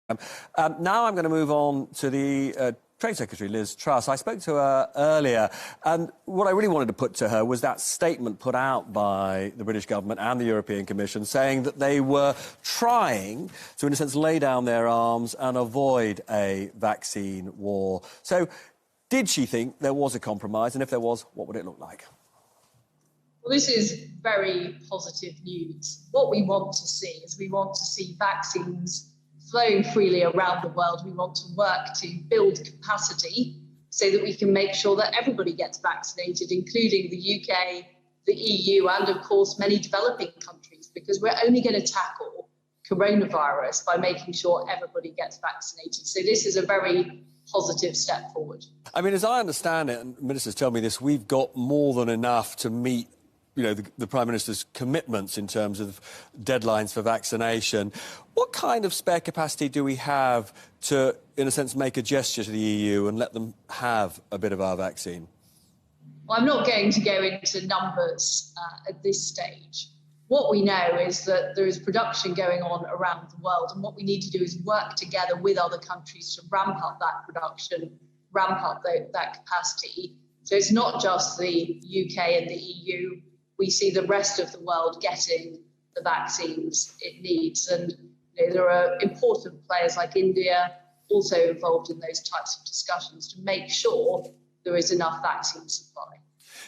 Now I'm going to move on to the Trade Secretary, Liz Truss. I spoke to her earlier, and what I really wanted to put to her was that statement put out by the British government and the European Commission saying that they were trying to, in a sense, lay down their arms and avoid a vaccine war. So, did she think there was a compromise? And if there was, what would it look like? Well, this is very positive news. What we want to see is we want to see vaccines flowing freely around the world. We want to work to build capacity so that we can make sure that everybody gets vaccinated, including the UK, the EU, and of course many developing countries, because we're only going to tackle coronavirus by making sure everybody gets vaccinated. So this is a very positive step forward. I mean, as I understand it, and ministers tell me this, we've got more than enough to meet the Prime Minister's commitments in terms of deadlines for vaccination. What kind of spare capacity do we have to, in a sense, make a gesture to the EU and let them have a bit of our vaccine? Well, I'm not going to go into numbers at this stage. What we know is that there is production going on around the world, and what we need to do is work together with other countries to ramp up that production, ramp up that capacity. So it's not just the UK and the EU. We see the rest of the world getting the vaccines it needs. And there are important players like India also involved in those types of discussions to make sure there is enough vaccine supply.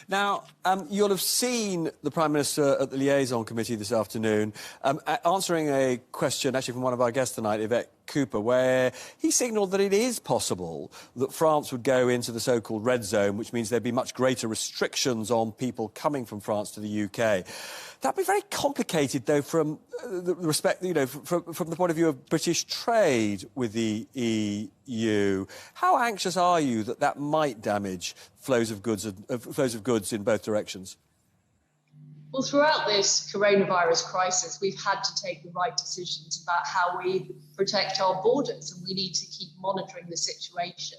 Now, you'll have seen the Prime Minister at the Liaison Committee this afternoon answering a question, actually from one of our guests tonight, Yvette Cooper, where he signalled that it is possible that France would go into the so-called red zone, which means there'd be much greater restrictions on people coming from France to the UK. That'd be very complicated, though, from the respect, from the point of view of British trade with the EU. How anxious are you that that might damage flows of goods in both directions? Well, throughout this coronavirus crisis, we've had to take the right decisions about how we protect our borders, and we need to keep monitoring the situation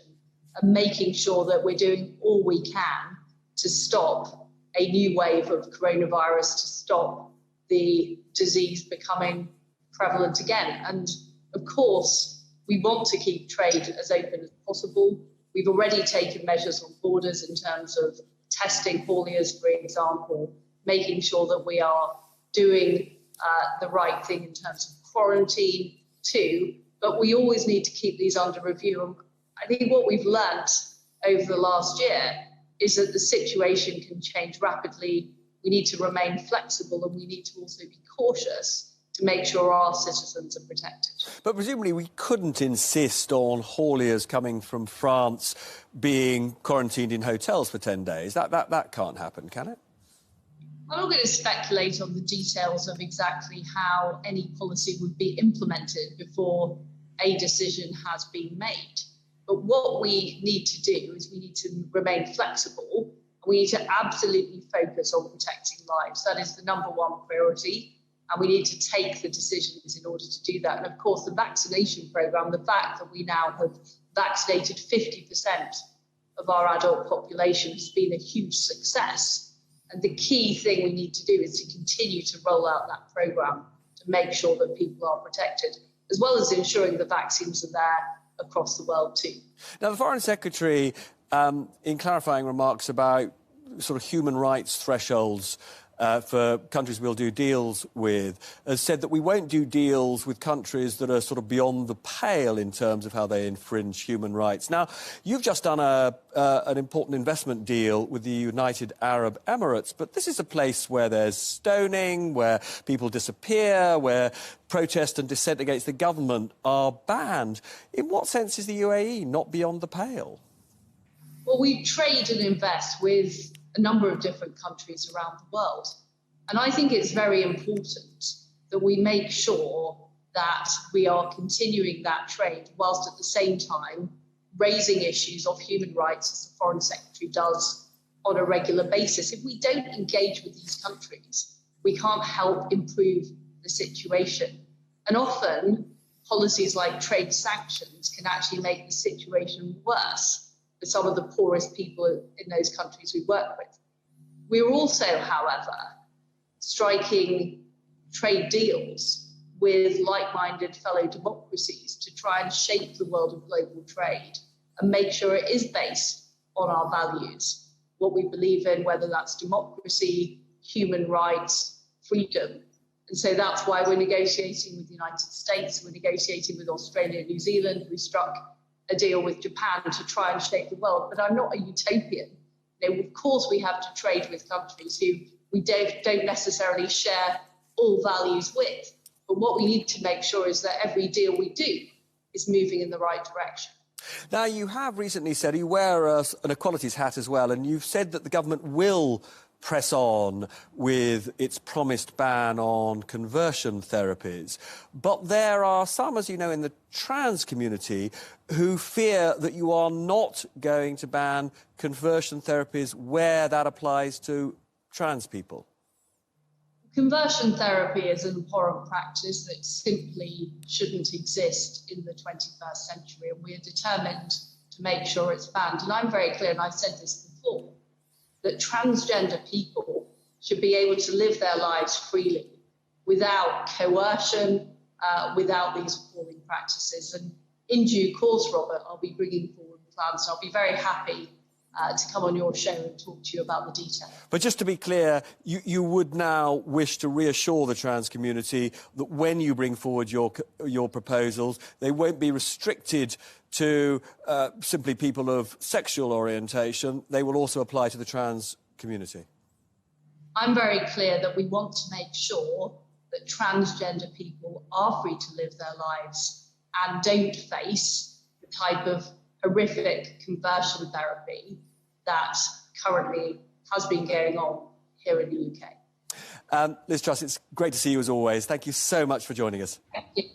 and making sure that we're doing all we can to stop a new wave of coronavirus, to stop the disease becoming prevalent again. And of course, we want to keep trade as open as possible. We've already taken measures on borders in terms of testing hauliers, for example, making sure that we are doing the right thing in terms of quarantine too. But we always need to keep these under review. And I think what we've learnt over the last year is that the situation can change rapidly. We need to remain flexible, and we need to also be cautious to make sure our citizens are protected. But presumably we couldn't insist on hauliers coming from France being quarantined in hotels for 10 days. That can't happen, can it? I'm not going to speculate on the details of exactly how any policy would be implemented before a decision has been made. But what we need to do is we need to remain flexible. We need to absolutely focus on protecting lives. That is the number one priority. And we need to take the decisions in order to do that. And of course, the vaccination programme, the fact that we now have vaccinated 50% of our adult population has been a huge success. And the key thing we need to do is to continue to roll out that programme to make sure that people are protected, as well as ensuring the vaccines are there across the world too. Now, the Foreign Secretary, in clarifying remarks about sort of human rights thresholds for countries we'll do deals with, has said that we won't do deals with countries that are sort of beyond the pale in terms of how they infringe human rights. Now, you've just done an important investment deal with the United Arab Emirates, but this is a place where there's stoning, where people disappear, where protest and dissent against the government are banned. In what sense is the UAE not beyond the pale? Well, we trade and invest with a number of different countries around the world. And I think it's very important that we make sure that we are continuing that trade whilst at the same time raising issues of human rights, as the Foreign Secretary does on a regular basis. If we don't engage with these countries, we can't help improve the situation. And often policies like trade sanctions can actually make the situation worse for some of the poorest people in those countries we work with. We are also, however, striking trade deals with like-minded fellow democracies to try and shape the world of global trade and make sure it is based on our values, what we believe in, whether that's democracy, human rights, freedom. And so that's why we're negotiating with the United States, we're negotiating with Australia and New Zealand, we struck a deal with Japan to try and shape the world. But I'm not a utopian. Of course, we have to trade with countries who we don't necessarily share all values with. But what we need to make sure is that every deal we do is moving in the right direction. Now, you have recently said you wear an equalities hat as well, and you've said that the government will press on with its promised ban on conversion therapies. But there are some, as you know, in the trans community who fear that you are not going to ban conversion therapies where that applies to trans people. Conversion therapy is an abhorrent practice that simply shouldn't exist in the 21st century, and we are determined to make sure it's banned. And I'm very clear, and I've said this before, that transgender people should be able to live their lives freely without coercion, without these appalling practices. And in due course, Robert, I'll be bringing forward plans. I'll be very happy to come on your show and talk to you about the detail. But just to be clear, you would now wish to reassure the trans community that when you bring forward your proposals, they won't be restricted to simply people of sexual orientation. They will also apply to the trans community. I'm very clear that we want to make sure that transgender people are free to live their lives and don't face the type of horrific conversion therapy that currently has been going on here in the UK. Liz Truss, it's great to see you as always. Thank you so much for joining us. Thank you.